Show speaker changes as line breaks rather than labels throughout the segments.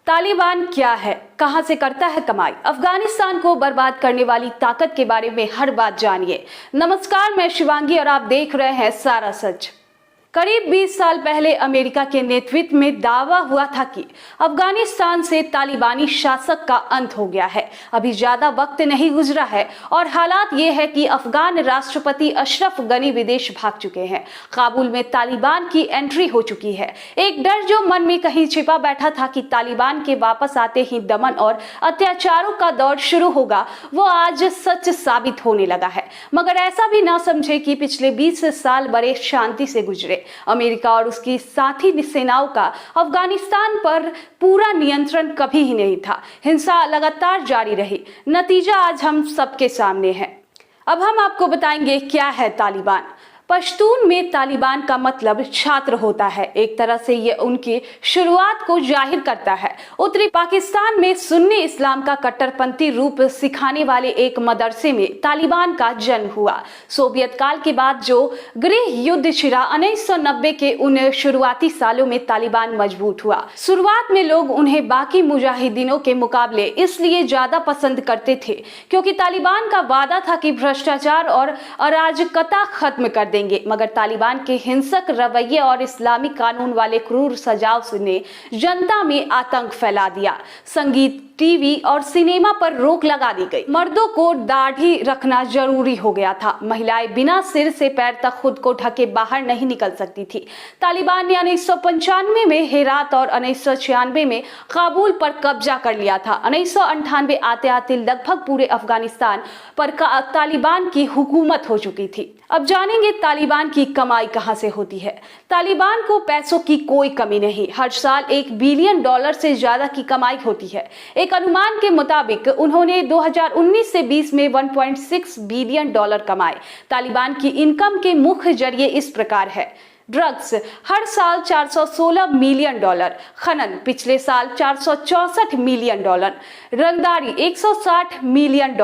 तालिबान क्या है, कहां से करता है कमाई, अफगानिस्तान को बर्बाद करने वाली ताकत के बारे में हर बात जानिए। नमस्कार, मैं शिवांगी और आप देख रहे हैं सारा सच। करीब 20 साल पहले अमेरिका के नेतृत्व में दावा हुआ था कि अफगानिस्तान से तालिबानी शासक का अंत हो गया है। अभी ज्यादा वक्त नहीं गुजरा है और हालात ये है कि अफगान राष्ट्रपति अशरफ गनी विदेश भाग चुके हैं। काबुल में तालिबान की एंट्री हो चुकी है। एक डर जो मन में कहीं छिपा बैठा था कि तालिबान के वापस आते ही दमन और अत्याचारों का दौर शुरू होगा, वो आज सच साबित होने लगा है। मगर ऐसा भी ना समझे कि पिछले 20 साल बड़े शांति से गुजरे। अमेरिका और उसकी साथी सेनाओं का अफगानिस्तान पर पूरा नियंत्रण कभी ही नहीं था। हिंसा लगातार जारी रही। नतीजा आज हम सबके सामने है। अब हम आपको बताएंगे क्या है तालिबान। पश्तून में तालिबान का मतलब छात्र होता है। एक तरह से ये उनकी शुरुआत को जाहिर करता है। उत्तरी पाकिस्तान में सुन्नी इस्लाम का कट्टरपंथी रूप सिखाने वाले एक मदरसे में तालिबान का जन्म हुआ। सोवियत काल के बाद जो गृह युद्ध छिड़ा 1990 के उन शुरुआती सालों में तालिबान मजबूत हुआ। शुरुआत में लोग उन्हें बाकी मुजाहिदीनों के मुकाबले इसलिए ज्यादा पसंद करते थे क्योंकि तालिबान का वादा था कि भ्रष्टाचार और अराजकता खत्म कर देंगे। मगर तालिबान के हिंसक रवैये और इस्लामी कानून वाले क्रूर सजाव ने जनता में आतंक फैला दिया। संगीत, टीवी और सिनेमा पर रोक लगा दी गई। मर्दों को दाढ़ी रखना जरूरी हो गया था। महिलाएं बिना सिर से पैर तक खुद को ढके बाहर नहीं निकल सकती थी। तालिबान ने 1995 में हेरात और 1996 में काबुल पर कब्जा कर लिया था। 1998 आते आते लगभग पूरे अफगानिस्तान पर तालिबान की हुकूमत हो चुकी थी। अब जानेंगे तालिबान की कमाई कहां से होती है। तालिबान को पैसों की कोई कमी नहीं। हर साल $1 बिलियन से ज्यादा की कमाई होती है। एक अनुमान के मुताबिक उन्होंने 2019 से 20 में $1.6 बिलियन कमाए। तालिबान की इनकम के मुख्य जरिए इस प्रकार है। ड्रग्स हर साल $416 मिलियन, खनन पिछले साल $464 मिलियन, रंगदारी $160 मिलियन,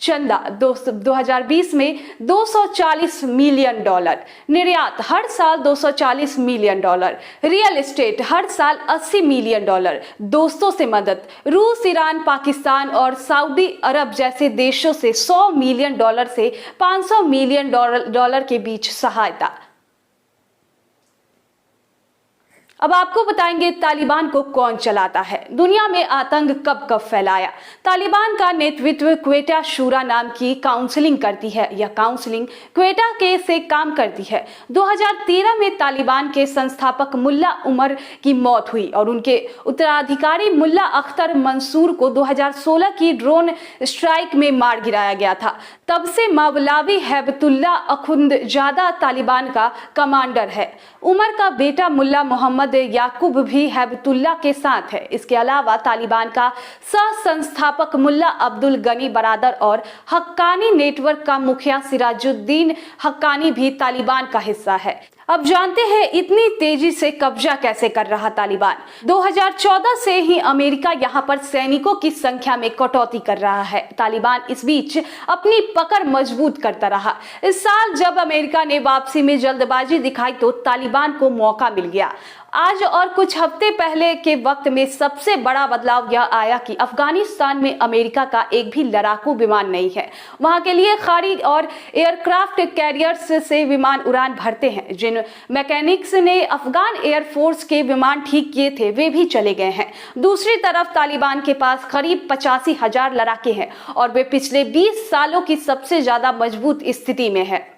चंदा 2020 में $240 मिलियन, निर्यात हर साल $240 मिलियन, रियल एस्टेट हर साल $80 मिलियन, दोस्तों से मदद रूस, ईरान, पाकिस्तान और सऊदी अरब जैसे देशों से $100 मिलियन से $500 मिलियन के बीच सहायता। अब आपको बताएंगे तालिबान को कौन चलाता है, दुनिया में आतंक कब कब फैलाया। तालिबान का नेतृत्व क्वेटा शूरा नाम की काउंसलिंग करती है। यह काउंसलिंग क्वेटा के से काम करती है। 2013 में तालिबान के संस्थापक मुल्ला उमर की मौत हुई और उनके उत्तराधिकारी मुल्ला अख्तर मंसूर को 2016 की ड्रोन स्ट्राइक में मार गिराया गया था। तब से मौलवी हैबतुल्ला अखुंदजादा तालिबान का कमांडर है। उमर का बेटा मुल्ला मोहम्मद याकूब भी हैबतुल्ला के साथ है। इसके अलावा तालिबान का सह संस्थापक मुल्ला अब्दुल गनी बरादर और हक्कानी नेटवर्क का मुखिया सिराजुद्दीन हक्कानी भी तालिबान का हिस्सा है। अब जानते हैं इतनी तेजी से कब्जा कैसे कर रहा तालिबान। 2014 से ही अमेरिका यहां पर सैनिकों की संख्या में कटौती कर रहा है। तालिबान इस बीच अपनी पकड़ मजबूत करता रहा। इस साल जब अमेरिका ने वापसी में जल्दबाजी दिखाई तो तालिबान को मौका मिल गया। आज और कुछ हफ्ते पहले के वक्त में सबसे बड़ा बदलाव यह आया कि अफगानिस्तान में अमेरिका का एक भी लड़ाकू विमान नहीं है। वहां के लिए खाड़ी और एयरक्राफ्ट कैरियर्स से विमान उड़ान भरते हैं। जिन मैकेनिक्स ने अफगान एयरफोर्स के विमान ठीक किए थे वे भी चले गए हैं। दूसरी तरफ तालिबान के पास करीब 85,000 लड़ाके हैं और वे पिछले 20 सालों की सबसे ज्यादा मजबूत स्थिति में है।